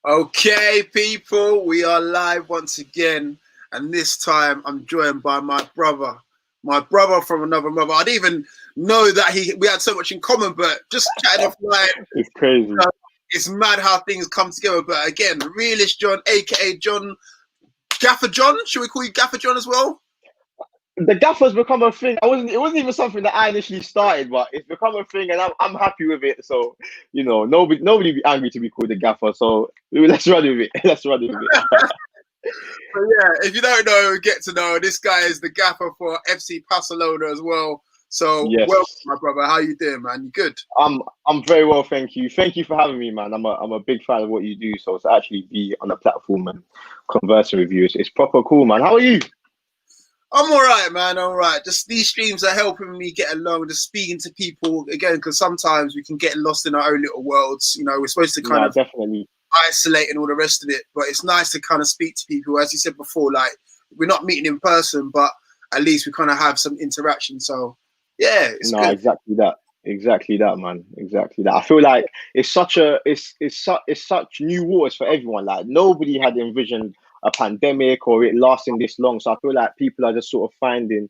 Okay, people, we are live once again, and this time I'm joined by my brother from another mother. I didn't even know that we had so much in common, but just chatting offline, it's crazy. It's mad how things come together. But again, RealistJon, aka John Gaffer John. Should we call you Gaffer John as well? The gaffer's become a thing. It wasn't even something that I initially started, but it's become a thing, and I'm happy with it. So, nobody be angry to be called the gaffer. So let's run with it. Let's run with it. But yeah, if you don't know, get to know. This guy is the gaffer for FC Passehlona as well. So yes. Welcome, my brother. How you doing, man? You good? I'm very well, thank you. Thank you for having me, man. I'm a big fan of what you do. So to actually be on a platform and conversing with you, it's proper cool, man. How are you? I'm all right, man. All right. Just these streams are helping me get along, just speaking to people again, because sometimes we can get lost in our own little worlds. We're supposed to kind of definitely isolate and all the rest of it, but it's nice to kind of speak to people. As you said before, like we're not meeting in person, but at least we kind of have some interaction. So yeah, it's good. Exactly that, man. Exactly that. I feel like it's such new waters for everyone. Like nobody had envisioned a pandemic or it lasting this long. So I feel like people are just sort of finding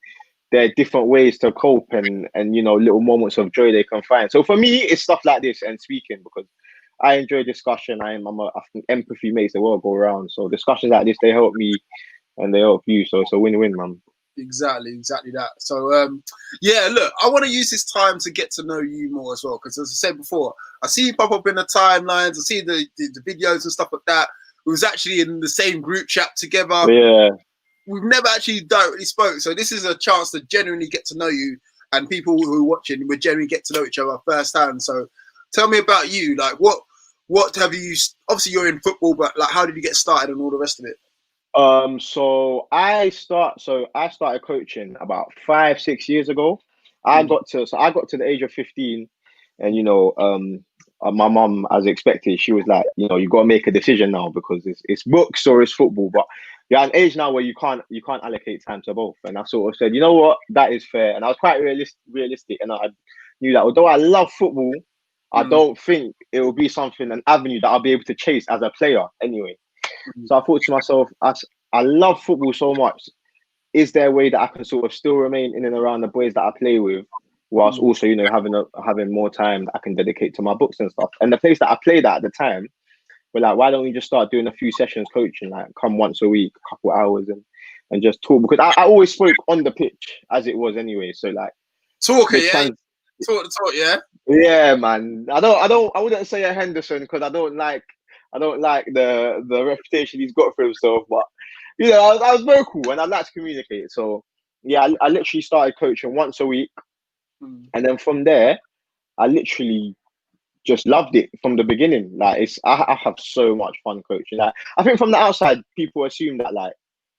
their different ways to cope and little moments of joy they can find. So for me, it's stuff like this and speaking, because I enjoy discussion. I think empathy makes the world go around. So discussions like this, they help me and they help you. So it's a win-win, man. Exactly that. So yeah, look, I want to use this time to get to know you more as well, because as I said before, I see you pop up in the timelines, I see the videos and stuff like that. We was actually in the same group chat together. Yeah, we've never actually directly spoke, so this is a chance to genuinely get to know you, and people who are watching would genuinely get to know each other firsthand. So tell me about you. Like what have you, obviously you're in football, but like how did you get started and all the rest of it? So I started coaching about 5-6 years ago. I got to the age of 15, and my mum, as expected, she was like, you got to make a decision now, because it's books or it's football. But you're at an age now where you can't allocate time to both. And I sort of said, you know what, that is fair. And I was quite realistic, and I knew that although I love football, I don't think it will be an avenue that I'll be able to chase as a player anyway. So I thought to myself, I love football so much. Is there a way that I can sort of still remain in and around the boys that I play with, whilst also, having more time that I can dedicate to my books and stuff? And the place that I played at the time, we're like, why don't we just start doing a few sessions coaching, like come once a week, a couple hours, and just talk? Because I always spoke on the pitch as it was anyway. So like, talk, yeah. Yeah, man. I wouldn't say a Henderson, because I don't like the reputation he's got for himself, but I was very cool and I like to communicate. So yeah, I literally started coaching once a week, and then from there, I literally just loved it from the beginning. Like I have so much fun coaching. Like I think from the outside, people assume that like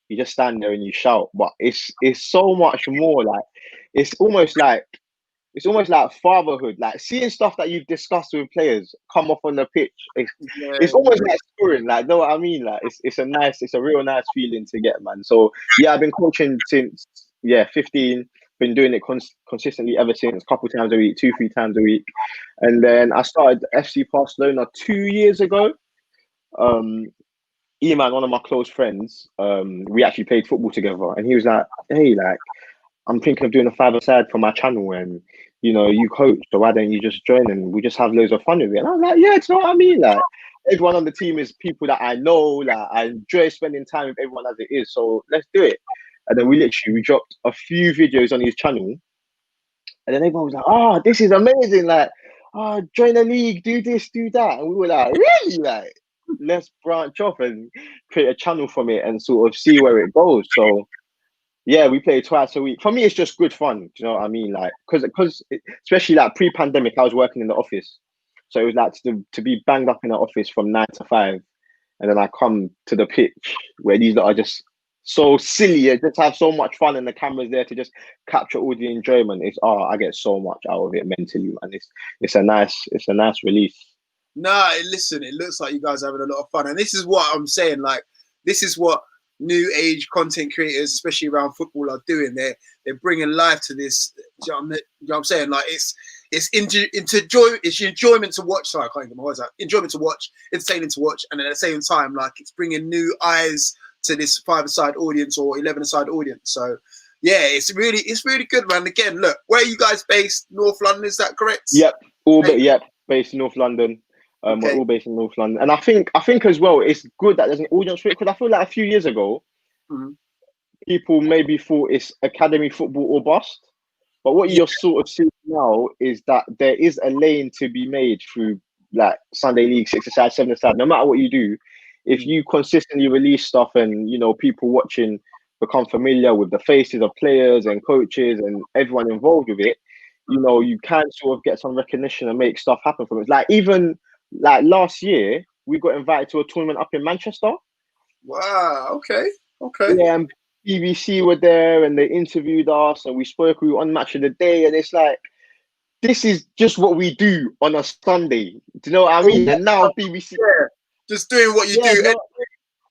you just stand there and you shout, but it's so much more. Like it's almost like fatherhood, like seeing stuff that you've discussed with players come off on the pitch. It's almost like scoring, like, know what I mean? Like it's a real nice feeling to get, man. So yeah, I've been coaching since 15, been doing it consistently ever since, a couple times a week, 2-3 times a week. And then I started FC Barcelona 2 years ago. Eman, one of my close friends, we actually played football together, and he was like, hey, like, I'm thinking of doing a 5-a-side for my channel, and you coach, so why don't you just join and we just have loads of fun with it? And I was like, yeah, do you know what I mean? Like everyone on the team is people that I know, like I enjoy spending time with everyone as it is, so let's do it. And then we dropped a few videos on his channel, and then everyone was like, oh, this is amazing, like, oh, join the league, do this, do that. And we were like, really? Like, let's branch off and create a channel from it and sort of see where it goes. So yeah, we play twice a week. For me, it's just good fun. Do you know what I mean? Like, because especially like pre-pandemic, I was working in the office, so it was like to be banged up in the office from 9 to 5, and then I come to the pitch where these are just so silly and just have so much fun, and the camera's there to just capture all the enjoyment. I get so much out of it mentally, and it's a nice release. Nah, listen, it looks like you guys are having a lot of fun, and this is what I'm saying. Like, this is what new age content creators, especially around football, are doing. They're bringing life to this. You know what I'm saying? Like it's it's it's enjoyment to watch. Sorry, I can't get my words out. Enjoyment to watch, entertaining to watch, and at the same time, like it's bringing new eyes to this 5-a-side audience or 11-a-side audience. So yeah, it's really good, man. Again, look, where are you guys based? North London, is that correct? Yep, based in North London. We're all based in North London, and I think as well, it's good that there's an audience for it, because I feel like a few years ago, people maybe thought it's academy football or bust. But what you're sort of seeing now is that there is a lane to be made through like Sunday League, 6-a-side, 7-a-side. No matter what you do, if you consistently release stuff and, you know, people watching become familiar with the faces of players and coaches and everyone involved with it, you know, you can sort of get some recognition and make stuff happen from it. Like even like last year, we got invited to a tournament up in Manchester. Wow. Okay. Yeah, and BBC were there and they interviewed us and we spoke. We were on Match of the Day, and it's like, this is just what we do on a Sunday. Do you know what I mean? And now BBC, just doing what you do,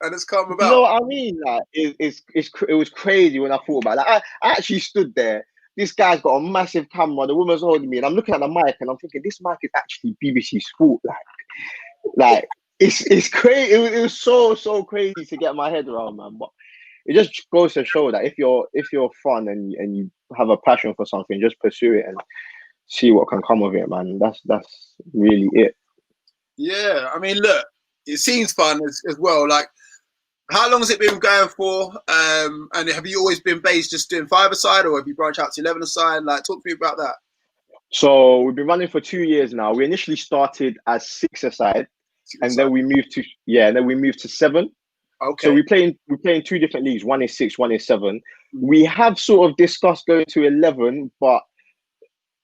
and it's come about. You know what I mean? Like it was crazy when I thought about it. Like, I actually stood there. This guy's got a massive camera. The woman's holding me, and I'm looking at the mic, and I'm thinking, this mic is actually BBC Sport. Like it's crazy. It was so crazy to get my head around, man. But it just goes to show that if you're fun and you have a passion for something, just pursue it and see what can come of it, man. That's really it. Yeah, I mean, look, it seems fun as well. Like, how long has it been going for? And have you always been based just doing 5-a-side, or have you branched out to 11-a-side? Like, talk to me about that. So we've been running for 2 years now. We initially started as 6-a-side, and then we moved to 7. Okay. So we play in 2 different leagues. One is 6, one is 7. We have sort of discussed going to 11, but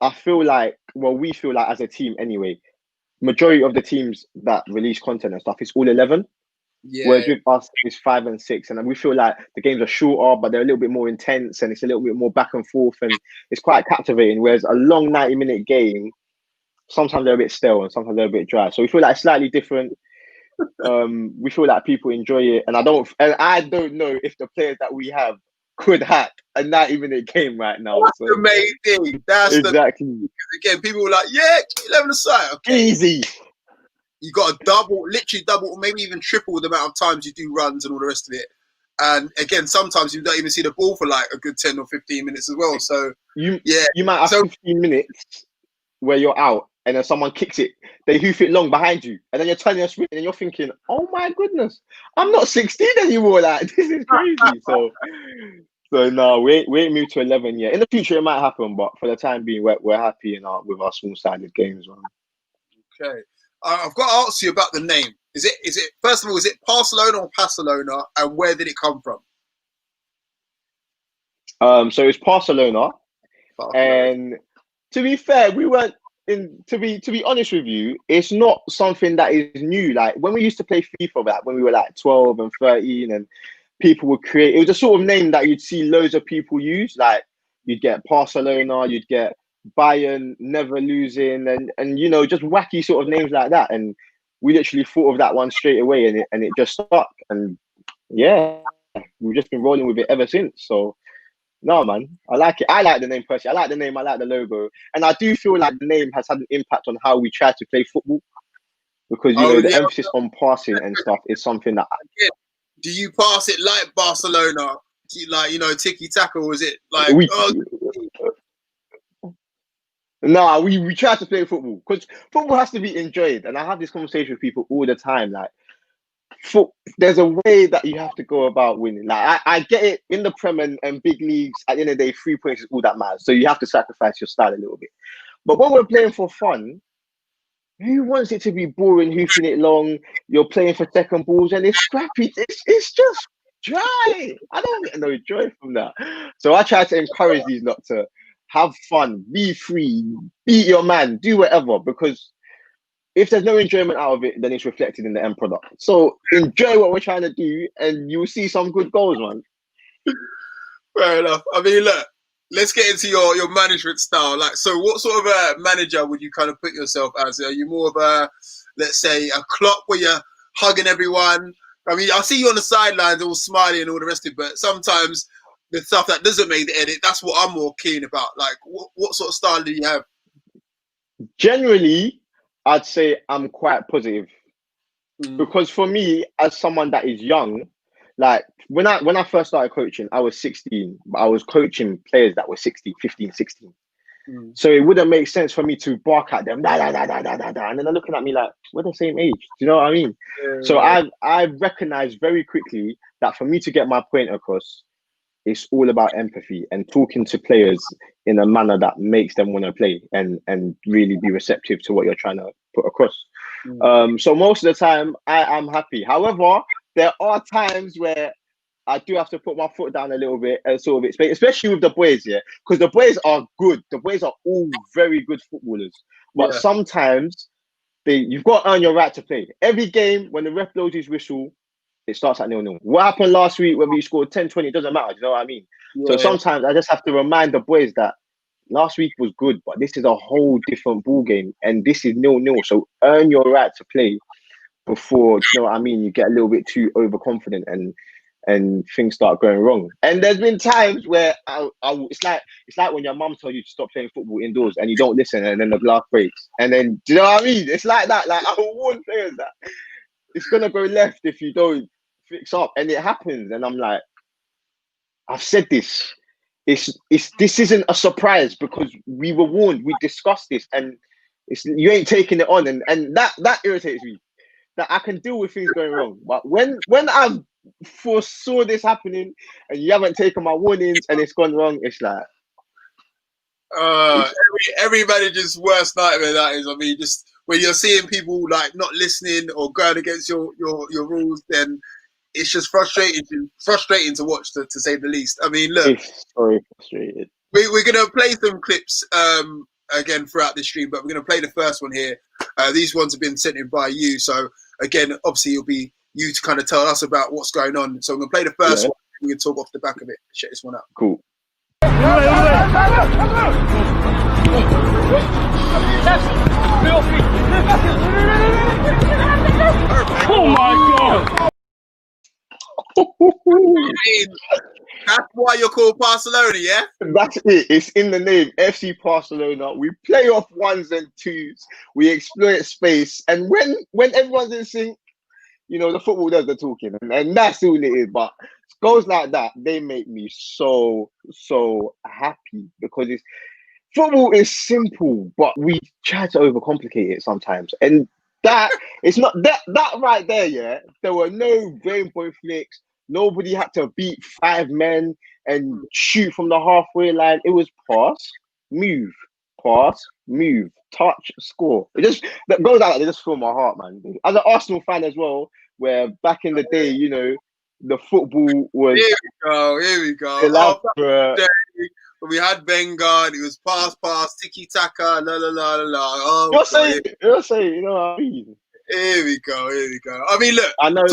we feel like as a team anyway, majority of the teams that release content and stuff is all 11. Yeah. Whereas with us, it's 5 and 6, and then we feel like the games are shorter, but they're a little bit more intense, and it's a little bit more back and forth, and it's quite captivating. Whereas a long 90-minute game, sometimes they're a bit stale and sometimes they're a bit dry. So we feel like it's slightly different. We feel like people enjoy it, and I don't know if the players that we have could hack a 90-minute game right now. That's the main thing. That's exactly. Again, people were like, yeah, 11-a-side. Okay. Easy. You got to literally double, or maybe even triple the amount of times you do runs and all the rest of it. And again, sometimes you don't even see the ball for like a good 10 or 15 minutes as well. So you might have 15 minutes where you're out, and then someone kicks it, they hoof it long behind you, and then you're turning a sprint, and you're thinking, oh my goodness, I'm not 16 anymore. Like, this is crazy. So no, we ain't moved to 11 yet. In the future, it might happen, but for the time being, we're happy with our small-sided games. Man. Okay. I've got to ask you about the name. Is it first of all, is it Passehlona or Passehlona, and where did it come from? So it's Passehlona. And to be fair, we weren't to be honest with you, it's not something that is new. Like when we used to play FIFA, like when we were like 12 and 13, and people would create, it was a sort of name that you'd see loads of people use. Like you'd get Passehlona, you'd get Bayern never losing, and you know, just wacky sort of names like that. And we literally thought of that one straight away, and it just stuck. And yeah, we've just been rolling with it ever since. So no, man, I like it. I like the name personally. I like the name. I like the logo, and I do feel like the name has had an impact on how we try to play football, because you know the emphasis on passing and stuff is something that. Do you pass it like Barcelona? Do you, like, you know, tiki taka, or is it like? No, we try to play football, because football has to be enjoyed, and I have this conversation with people all the time. Like, there's a way that you have to go about winning. Like, I get it in the Prem and big leagues. At the end of the day, 3 points is all that matters. So you have to sacrifice your style a little bit. But when we're playing for fun, who wants it to be boring, hoofing it long? You're playing for second balls, and it's scrappy. It's just dry. I don't get no joy from that. So I try to encourage these lot to have fun, be free, beat your man, do whatever, because if there's no enjoyment out of it, then it's reflected in the end product. So enjoy what we're trying to do, and you'll see some good goals, man. Fair enough. I mean, look, let's get into your management style. Like, so what sort of a manager would you kind of put yourself as? Are you more of a, let's say, a Klopp where you're hugging everyone? I mean, I see you on the sidelines all smiling and all the rest of it, but sometimes the stuff that doesn't make the edit, that's what I'm more keen about. Like, what sort of style do you have? Generally, I'd say I'm quite positive because for me, as someone that is young, like when I first started coaching, I was 16, but I was coaching players that were 16, 15, 16. So it wouldn't make sense for me to bark at them, da, da, da, da, da, da, da, and then they're looking at me like, we're the same age. Do you know what I mean? So I recognized very quickly that for me to get my point across, it's all about empathy and talking to players in a manner that makes them want to play and really be receptive to what you're trying to put across. So most of the time, I am happy. However, there are times where I do have to put my foot down a little bit and sort of explain, especially with the boys, yeah, because the boys are good. The boys are all very good footballers, but sometimes you've got to earn your right to play. Every game, when the ref blows his whistle, it starts at 0-0. What happened last week, whether you scored 10, 20, it doesn't matter. You know what I mean? So sometimes I just have to remind the boys that last week was good, but this is a whole different ball game, and this is 0-0. So earn your right to play before, you know what I mean, you get a little bit too overconfident and things start going wrong. And there's been times where it's like when your mum tells you to stop playing football indoors and you don't listen, and then the glass breaks. And then, do you know what I mean? It's like that. Like, I warn players that it's gonna go left if you don't fix up, and it happens. And I'm like, I've said this. This isn't a surprise because we were warned. We discussed this, and you ain't taking it on, and that irritates me. That I can deal with things going wrong, but when I've foresaw this happening and you haven't taken my warnings and it's gone wrong, it's like every manager's worst nightmare, that is. I mean, just when you're seeing people like not listening or going against your rules, then it's just frustrating to watch, to say the least. I mean, look, it's very frustrated. We're gonna play some clips again throughout this stream, but we're gonna play the first one here. These ones have been sent in by you, so again, obviously, it'll be you to kind of tell us about what's going on. So I'm gonna play the first one. We can talk off the back of it. Check this one out. Cool. Oh my God! That's why you're called Passehlona, yeah? That's it. It's in the name, FC Passehlona. We play off ones and twos. We exploit space, and when everyone's in sync, you know, the football does the talking, and that's all it is. But goals like that, they make me so happy because football is simple, but we try to overcomplicate it sometimes. And that it's not that right there, yeah. There were no rainbow flicks. Nobody had to beat 5 men and shoot from the halfway line. It was pass, move, touch, score. It just that goes out. They just fill my heart, man. As an Arsenal fan as well, where back in the day, you know, the football was. Here we go. We had Wenger. It was pass, tiki taka, la la la la la. Oh, you're saying, you know what I mean? Here we go. I mean, look. I know.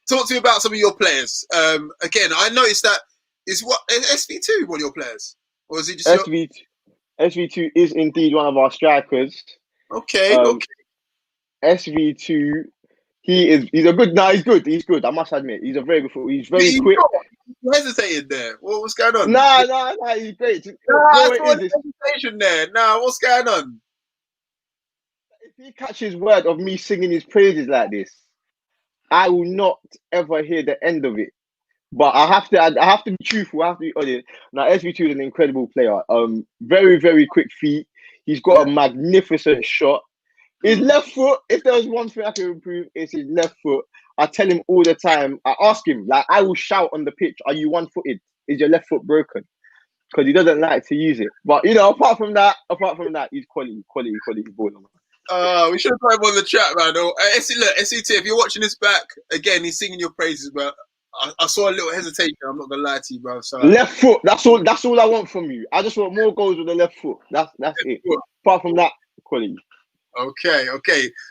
Talk to me about some of your players. Again, I noticed that is SV2 one of your players, or is he just SV2 is indeed one of our strikers. Okay. SV2, he's a good. No, he's good. I must admit, he's a very good footballer. He's very quick. You hesitated there. What's going on? Nah, he's great. Hesitation there. Nah, what's going on? If he catches word of me singing his praises like this, I will not ever hear the end of it. But I have to be truthful. I have to be honest. Now, SV2 is an incredible player. Very, very quick feet. He's got a magnificent shot. His left foot, if there was one thing I could improve, it's his left foot. I tell him all the time. I ask him, like, I will shout on the pitch, are you one-footed? Is your left foot broken? Because he doesn't like to use it. But, you know, apart from that, he's quality baller. We should have put him on the chat, man. Look, SCT, if you're watching this back, again, he's singing your praises, but I saw a little hesitation. I'm not gonna lie to you, bro. So left foot. That's all I want from you. I just want more goals with the left foot. That's it. Apart from that, quality. Okay.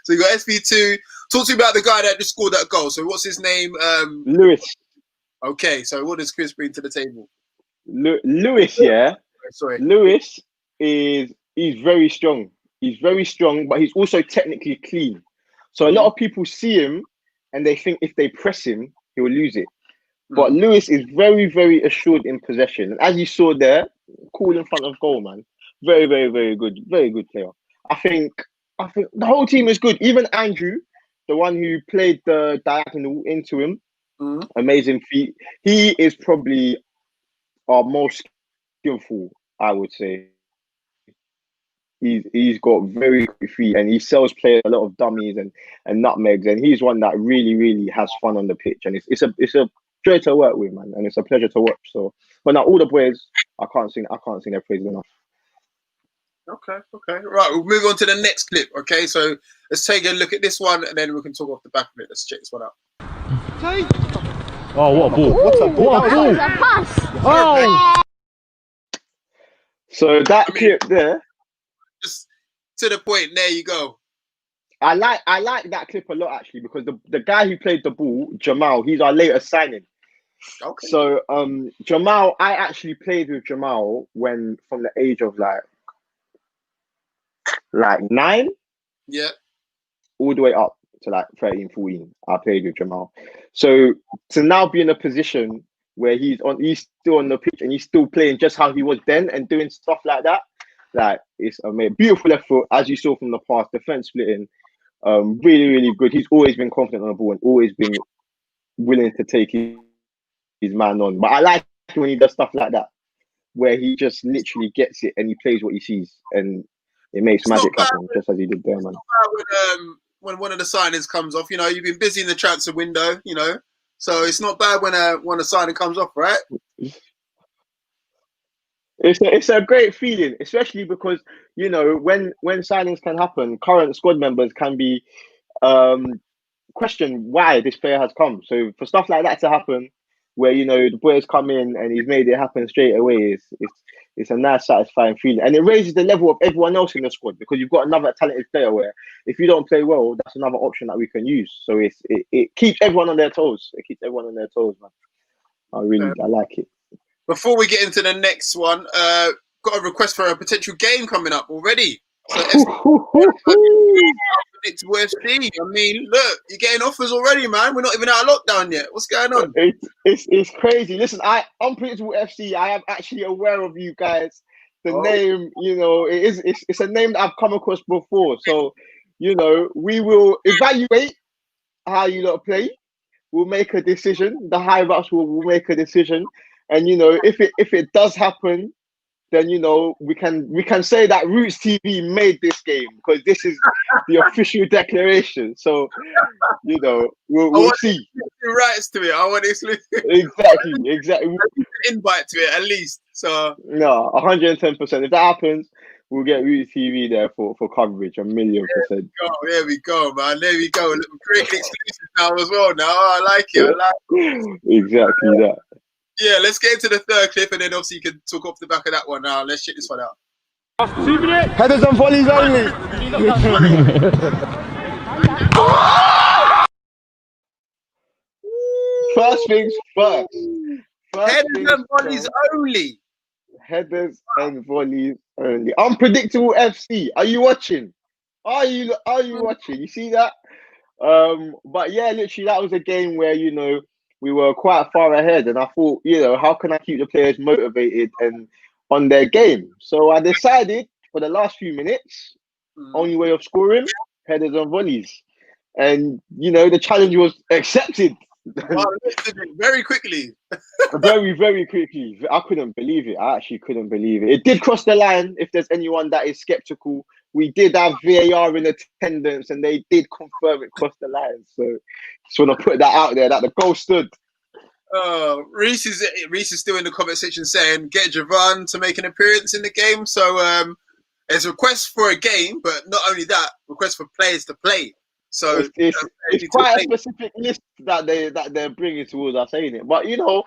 So you got SV2. Talk to me about the guy that just scored that goal. So what's his name? Lewis. Okay. So what does Chris bring to the table? Lewis, yeah. Sorry. Lewis he's very strong. He's very strong, but he's also technically clean. So a lot of people see him and they think if they press him, he will lose it. But Lewis is very, very assured in possession. And as you saw there, cool in front of goal, man. Very, very, very good. Very good player. I think the whole team is good. Even Andrew, the one who played the diagonal into him, amazing feat. He is probably our most skillful, I would say. He's got very quick feet, and he sells players a lot of dummies and nutmegs, and he's one that really has fun on the pitch, and it's a joy to work with, man, and it's a pleasure to watch. So, but now all the boys, I can't sing their praises enough. Okay. Right, we'll move on to the next clip. Okay, so let's take a look at this one, and then we can talk off the back of it. Let's check this one out. Oh, what a ball! What a ball! That was a pass. Oh! So that clip there, Just to the point. There you go. I like that clip a lot actually, because the guy who played the ball, Jamal, he's our latest signing. Okay. So Jamal, I actually played with Jamal when from the age of like 9, Yeah. all the way up to like 13, 14. I played with Jamal. So to now be in a position where he's still on the pitch and he's still playing just how he was then and doing stuff like that, like it's amazing. Beautiful left foot, as you saw from the past, defense splitting. Really good. He's always been confident on the ball and always been willing to take his man on. But I like when he does stuff like that, where he just literally gets it and he plays what he sees and it makes It's magic not happen, just as he did there, man. When one of the signings comes off, you know, you've been busy in the transfer window, you know, so it's not bad when a signing comes off, right? It's a great feeling, especially because, you know, when signings can happen, current squad members can be questioned why this player has come. So for stuff like that to happen, where, you know, the boys come in and he's made it happen straight away, it's a nice, satisfying feeling, and it raises the level of everyone else in the squad, because you've got another talented player where if you don't play well, that's another option that we can use. So it keeps everyone on their toes. It keeps everyone on their toes, man. I like it. Before we get into the next one, got a request for a potential game coming up already. So Unpredictable FC. I mean, look, you're getting offers already, man. We're not even out of lockdown yet. What's going on? It's crazy. Listen, Unpredictable FC, I am actually aware of you guys. The name, you know, it's a name that I've come across before. So, you know, we will evaluate how you lot play. We'll make a decision. The higher ups will make a decision. And, you know, if it does happen, then, you know, we can say that Roots TV made this game, because this is the official declaration. So, you know, we'll see. Rights to it. I want exclusive. Exactly. Invite to it at least. So no, 110%. If that happens, we'll get Roots TV there for coverage. 1,000,000%. There we go, man. There we go. We're creating exclusives now as well. Now I like it. Exactly that. Yeah, let's get into the third clip, and then obviously you can talk off the back of that one. Now let's check this one out. Headers and volleys only. First things first. Headers and volleys only. Headers and volleys only. Unpredictable FC. Are you watching? Are you watching? You see that? But yeah, literally, that was a game where, you know, we were quite far ahead, and I thought, you know, how can I keep the players motivated and on their game? So I decided for the last few minutes, only way of scoring, headers and volleys. And, you know, the challenge was accepted. Wow, very quickly. very quickly. I couldn't believe it. I actually couldn't believe it. It did cross the line. If there's anyone that is skeptical, we did have VAR in attendance, and they did confirm it crossed the line. So just want to put that out there, that the goal stood. Reese is still in the comment section saying get Javon to make an appearance in the game. So there's a request for a game, but not only that, request for players to play. So it's quite a specific list that they're bringing towards us, ain't it? But, you know,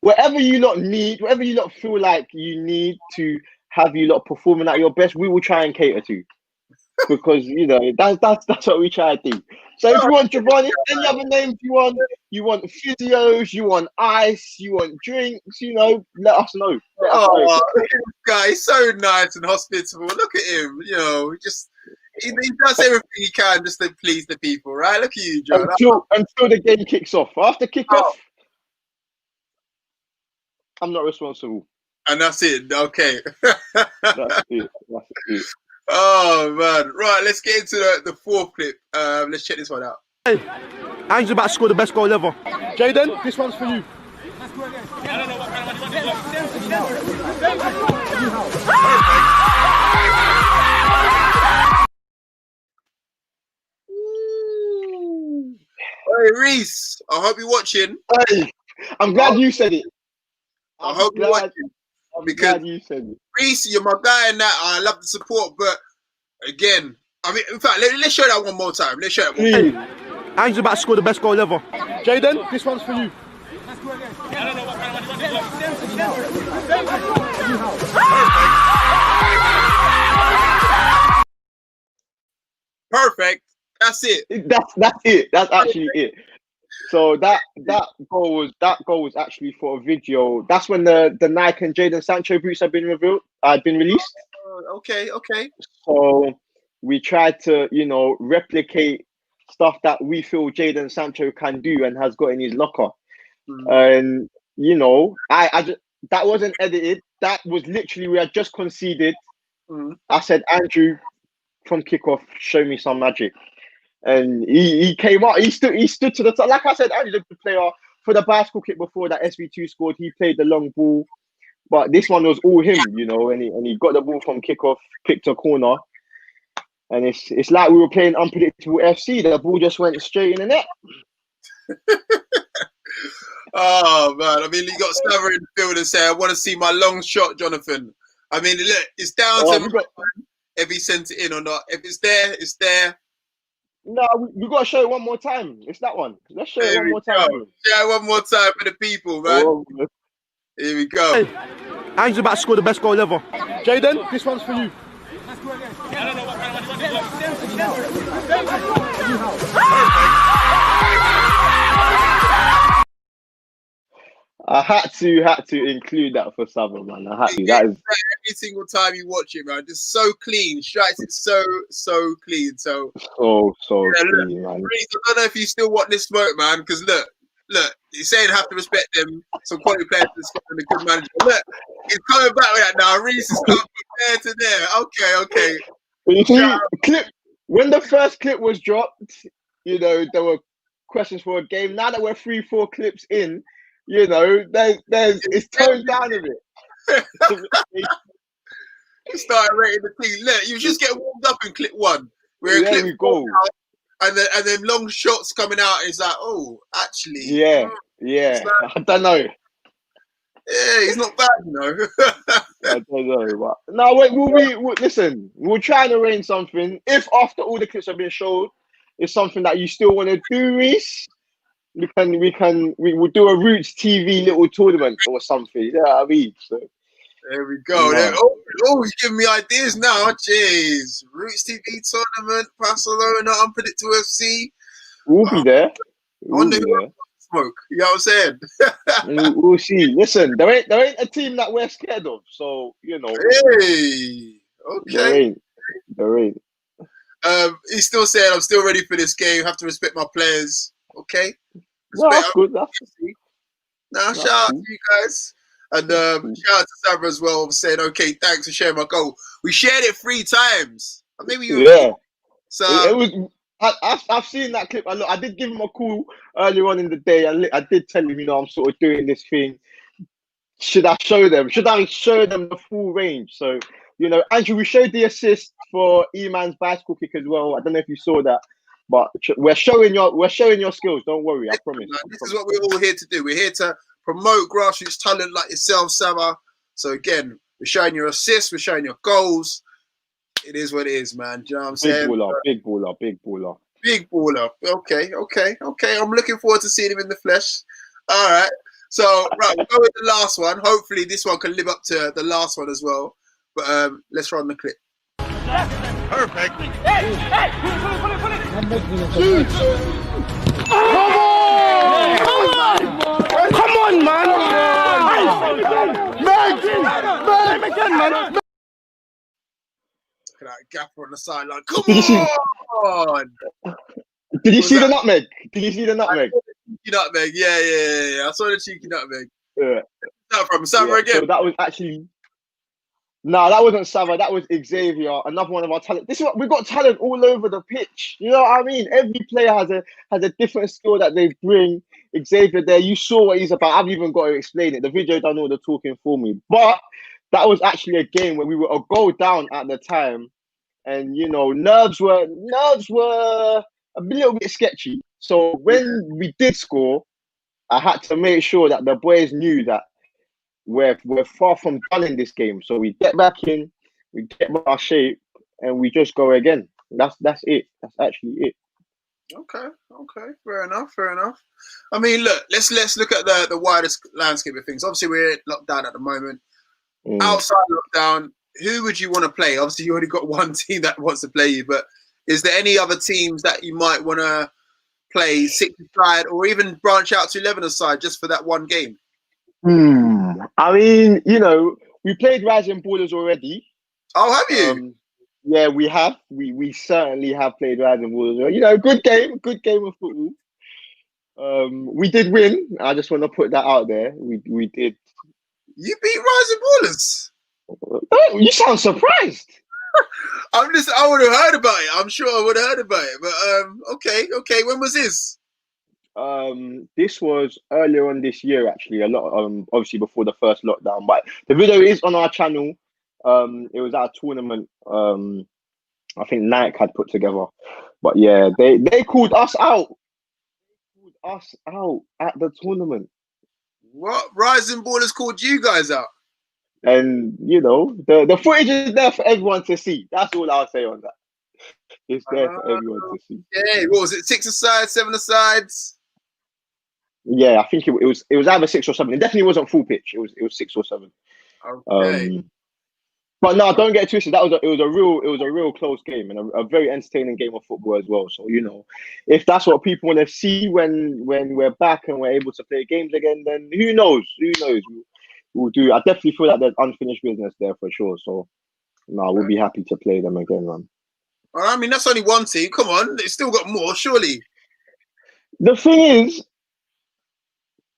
whatever you lot need, whatever you lot feel like you need to have you lot performing at your best, we will try and cater to, because, you know, that's what we try to do. So if you want Giovanni, any other names you want physios, you want ice, you want drinks, you know, let us know. Look at this guy, he's so nice and hospitable. Look at him, you know, he does everything he can just to please the people, right? Look at you, Joe. Until the game kicks off. After kick-off, I'm not responsible. And that's it. Okay. That's it. Oh man, right. Let's get into the fourth clip. Let's check this one out. Hey, Ange's about to score the best goal ever. Jaden, this one's for you. Hey Reese, I hope you're watching. Hey, I'm glad you said it. I hope you're watching. I'm Because glad you said it. Reese, you're my guy in that. I love the support, but again, I mean, in fact, let's show that one more time. Let's show that one more time. Hey, Ange's about to score the best goal ever. Jaden, this one's for you. Perfect. That's it. That's it. That's actually it. So that goal was actually for a video. That's when the Nike and Jadon Sancho boots had been released. Okay. So we tried to, replicate stuff that we feel Jadon Sancho can do and has got in his locker. And I just, that wasn't edited. That was literally, we had just conceded. I said, Andrew, from kickoff, show me some magic. And he came out. He stood to the top. Like I said, Andrew's the player for the bicycle kick before that SV2 scored. He played the long ball, but this one was all him, and he got the ball from kickoff, picked a corner, and it's like we were playing unpredictable FC. The ball just went straight in the net. Oh man, I mean, you got Stavro in the field and say, "I want to see my long shot, Jonathan." I mean, look, it's down to him if he sent it in or not. If it's there, it's there. No, we got to show it one more time. It's that one. Let's show it one more time. Show it one more time for the people, man. Here we go. Hey, Ange's about to score the best goal ever. Jaden, this one's for you. I had to include that for Southern, man. I had to. That is every single time you watch it, man. Just so clean. Strikes it so clean. So clean, man. Reece, I don't know if you still want this smoke, man. Because look, you're saying have to respect them. Some quality players in Scotland, a good manager. Look, he's coming back with that now. Reece is coming from there to there. Okay. You see, when the first clip was dropped, there were questions for a game. Now that we're 3-4 clips in. It's toned down a bit. You started rating the team. Look, you just get warmed up in clip one. There we go. And then long shots coming out. It's like, oh, actually. Yeah. I don't know. Yeah, he's not bad, I don't know. But no, wait. Listen, we'll try and arrange something. If after all the clips have been showed, it's something that you still want to do, Reese. We will do a Roots TV little tournament or something. You know what I mean? So there we go. Yeah. Oh, he's giving me ideas now. Jeez. Roots TV tournament, Passehlona, Unpredictable FC. We'll be there. We'll be there. Smoke. You know what I'm saying? We'll see. Listen, there ain't a team that we're scared of. So, Hey. Okay. There ain't. He's still saying, I'm still ready for this game. Have to respect my players. Okay. No, that's good. Shout out to you guys. And shout out to Sabra as well for saying, okay, thanks for sharing my goal. We shared it 3 times. Maybe So it was. I've seen that clip. I did give him a call earlier on in the day. I did tell him, I'm sort of doing this thing. Should I show them? Should I show them the full range? So, Andrew, we showed the assist for E-Man's bicycle kick as well. I don't know if you saw that. But we're showing your skills. Don't worry, I promise. This is what we're all here to do. We're here to promote grassroots talent like yourself, Sama. So again, we're showing your assists, we're showing your goals. It is what it is, man. Do you know what I'm saying? Big baller. Big baller. Okay. I'm looking forward to seeing him in the flesh. All right. So right, we'll go with the last one. Hopefully this one can live up to the last one as well. But let's run the clip. Perfect. Hey! Put it! Come on, man! Man! Look at that gapper on the sideline. Come on! Did you see the nutmeg? Nutmeg? Yeah. I saw the cheeky nutmeg. Yeah. Where's that from? Samra again? So that was actually No, that wasn't Sava. That was Xavier, another one of our talent. This is what we got talent all over the pitch. You know what I mean? Every player has a different skill that they bring. Xavier there, you saw what he's about. I've even got to explain it. The video done all the talking for me. But that was actually a game where we were a goal down at the time, and you know, nerves were a little bit sketchy. So when we did score, I had to make sure that the boys knew that we're far from done in this game. So we get back in, we get back our shape, and we just go again. That's it. That's actually it. Okay, fair enough. I mean, look, let's look at the widest landscape of things. Obviously, we're locked down at the moment. Outside lockdown, who would you want to play? Obviously, you already got one team that wants to play you, but is there any other teams that you might want to play 6-a-side or even branch out to 11-a-side just for that one game? I mean, you know, we played Rising Ballers already. Oh, have you? Yeah, we have. We certainly have played Rising Ballers. You know, good game of football. We did win. I just want to put that out there. We did. You beat Rising Ballers? Oh, you sound surprised. I would have heard about it. I'm sure I would have heard about it. But okay. When was this? This was earlier on this year, actually. A lot, obviously before the first lockdown. But the video is on our channel. It was at a tournament. I think Nike had put together. But yeah, they called us out. They called us out at the tournament. What? Rising Ballers called you guys out? And you know, the footage is there for everyone to see. That's all I'll say on that. It's there for everyone to see. Yeah, what was it? 6-a-side, 7-a-sides? Yeah, I think it was either 6 or 7. It definitely wasn't full pitch. It was 6 or 7. Okay. But no, don't get twisted. It was a real close game and a very entertaining game of football as well. So you know, if that's what people want to see when we're back and we're able to play games again, then who knows? We'll do. I definitely feel like there's unfinished business there for sure. So no, we'll be happy to play them again, man. I mean, that's only one team. Come on, it's still got more, surely. The thing is,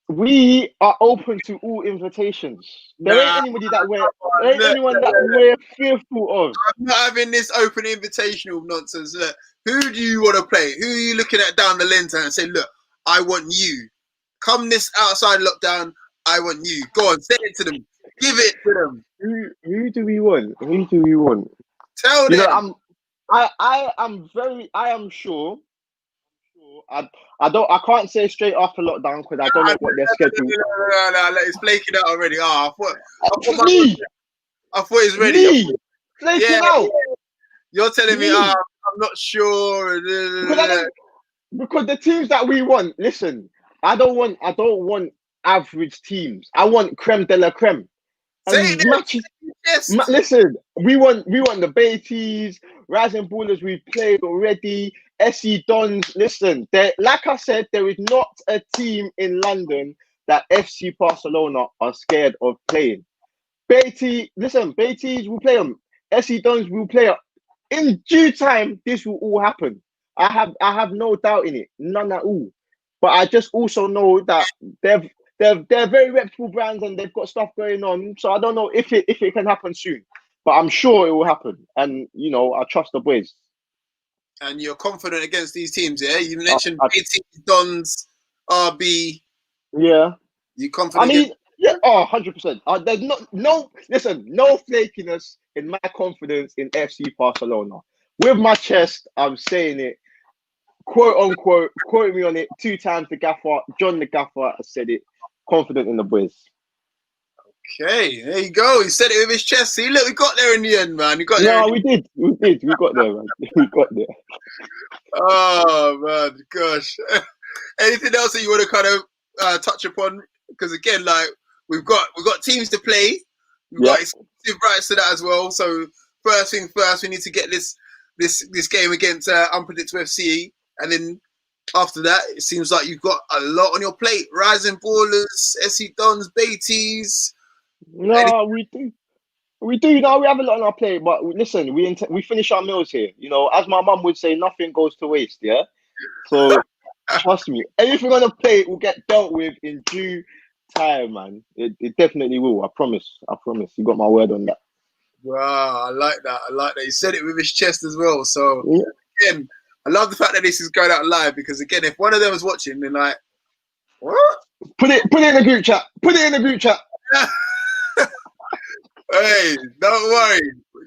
we are open to all invitations. There ain't anybody that we're fearful of. I'm not having this open invitational nonsense. Look, who do you want to play? Who are you looking at down the lens and say, look, I want you. Come this outside lockdown, I want you. Go on, say it to them. Give it to them. Who do we want? Who do we want? Tell them. Know, I am sure. I can't say straight after lockdown because I don't know what their schedule. No, it's flaking out already. I thought it's ready. Flaking out. You're telling me, I'm not sure. Because the teams that we want, listen, I don't want average teams. I want creme de la creme. Listen, we want the Beatties, Rising Ballers we've played already, SC Dons. Listen, like I said, there is not a team in London that FC Barcelona are scared of playing. Beatties, we'll play them. SC Dons will play them. In due time, this will all happen. I have no doubt in it, none at all. But I just also know that they're very reputable brands and they've got stuff going on. So I don't know if it can happen soon, but I'm sure it will happen. And you know, I trust the boys. And you're confident against these teams, yeah? You mentioned BT, Dons, RB. Yeah. You confident? I mean, yeah, 100%. There's no flakiness in my confidence in FC Barcelona. With my chest, I'm saying it, quote unquote, quote me on it 2 times. The gaffer, John the gaffer, said it. Confident in the boys. Okay, there you go. He said it with his chest. See, look, we got there in the end, man. We got there. We did. We got there, man. We got there. Oh man, gosh. Anything else that you want to kind of touch upon? Because again, like we've got teams to play. We've got exclusive rights to that as well. So first thing first, we need to get this game against Unpredictable FC, and then after that, it seems like you've got a lot on your plate. Rising Ballers, SC Dons, Beatties. No, we do. We do. No, we have a lot on our plate. But listen, we finish our meals here. You know, as my mum would say, nothing goes to waste. Yeah. So trust me, anything on the plate will get dealt with in due time, man. It definitely will. I promise. You got my word on that. Wow, I like that. I like that. He said it with his chest as well. So Yeah. again, I love the fact that this is going out live because again, if one of them was watching, they're like, what? Put it in the group chat. Put it in the group chat. Hey, don't worry.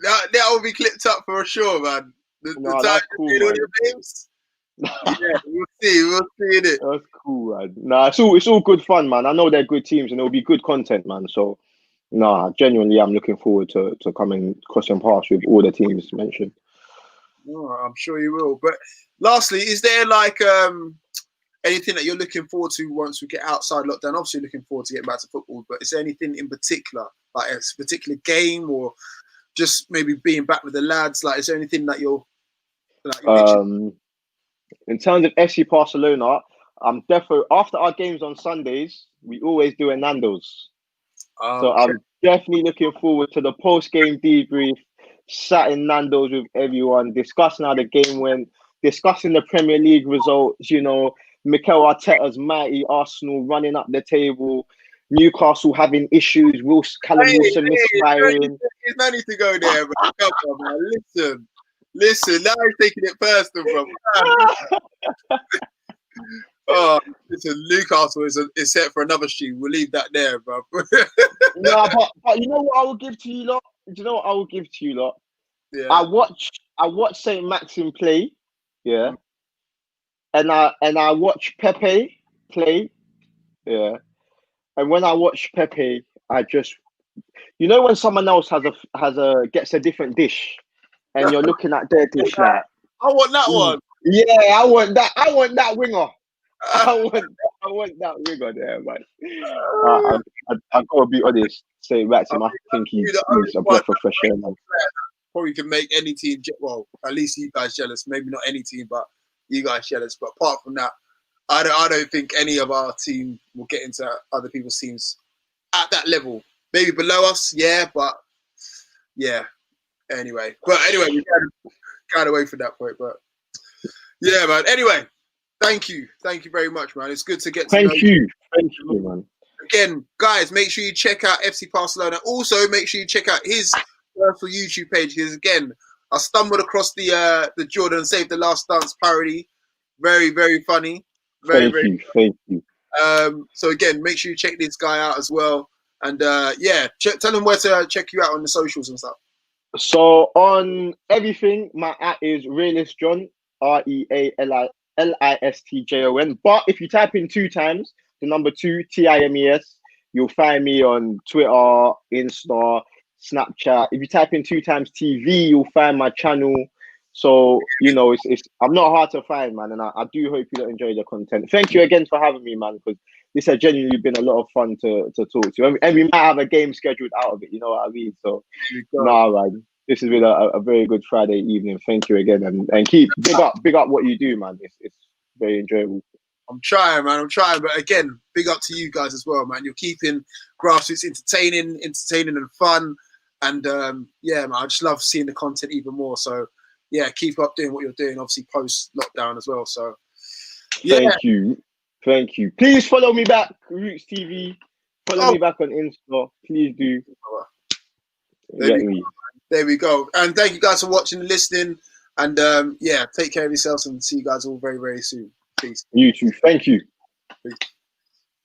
That will be clipped up for sure, man. The time That's cool, you all man. your names. Yeah, we'll see. We'll see in it. That's cool, man. Nah, it's all good fun, man. I know they're good teams and it'll be good content, man. So, genuinely, I'm looking forward to coming crossing paths with all the teams mentioned. Oh, I'm sure you will. But lastly, is there like anything that you're looking forward to once we get outside lockdown? Obviously, looking forward to getting back to football. But is there anything in particular, like a particular game, or just maybe being back with the lads? Like, is there anything that you're in terms of FC Barcelona, I'm definitely after our games on Sundays, we always do a Nando's. So I'm definitely looking forward to the post-game debrief, sat in Nando's with everyone, discussing how the game went, discussing the Premier League results, Mikel Arteta's mighty Arsenal running up the table, Newcastle having issues, Callum Wilson misfiring. There's no need to go there, bro. Come on, man. Listen, now he's taking it personal, bro. Oh, listen, Newcastle is set for another stream. We'll leave that there, bro. But you know what I will give to you lot? Do you know what I will give to you lot? Yeah. I watch Saint Maxim play, yeah, and I watch Pepe play, yeah, and when I watch Pepe, I just, when someone else gets a different dish, and you're looking at their dish like, I want that one. Yeah, I want that. I want that winger. I want that winger there, man. I've got to be honest. Say Maxim, I think he's a breath of fresh air, man. Probably can make any team, well, at least you guys jealous. Maybe not any team, but you guys jealous. But apart from that, I don't think any of our team will get into other people's teams at that level. Maybe below us, yeah, but yeah. Anyway, we got away from that point, but yeah, man. Anyway, thank you very much, man. It's good to get to know you. Thank you, man. Again, guys, make sure you check out FC Barcelona. Also, make sure you check out his personal YouTube page. Because again, I stumbled across the Jordan Save the Last Dance parody. Very, very funny. Thank you. So again, make sure you check this guy out as well. And tell them where to check you out on the socials and stuff. So on everything, my @ is RealistJon, RealistJon. But if you type in 2 times, the number 2, TIMES, you'll find me on Twitter, Insta, Snapchat. If you type in 2 times TV, you'll find my channel. So I'm not hard to find, man, and I do hope you enjoy the content. Thank you again for having me, man, because this has genuinely been a lot of fun to talk to, and we might have a game scheduled out of it. You know what I mean? So, man, this has been a very good Friday evening. Thank you again, and keep big up what you do, man. It's very enjoyable. I'm trying, man. But again, big up to you guys as well, man. You're keeping Grassroots entertaining and fun. And man, I just love seeing the content even more. So yeah, keep up doing what you're doing, obviously post lockdown as well. So yeah. Thank you. Please follow me back, Roots TV. Follow me back on Insta. Please do. There we go. And thank you guys for watching and listening. And take care of yourselves and see you guys all very, very soon. Peace. You too. Thank you. Peace.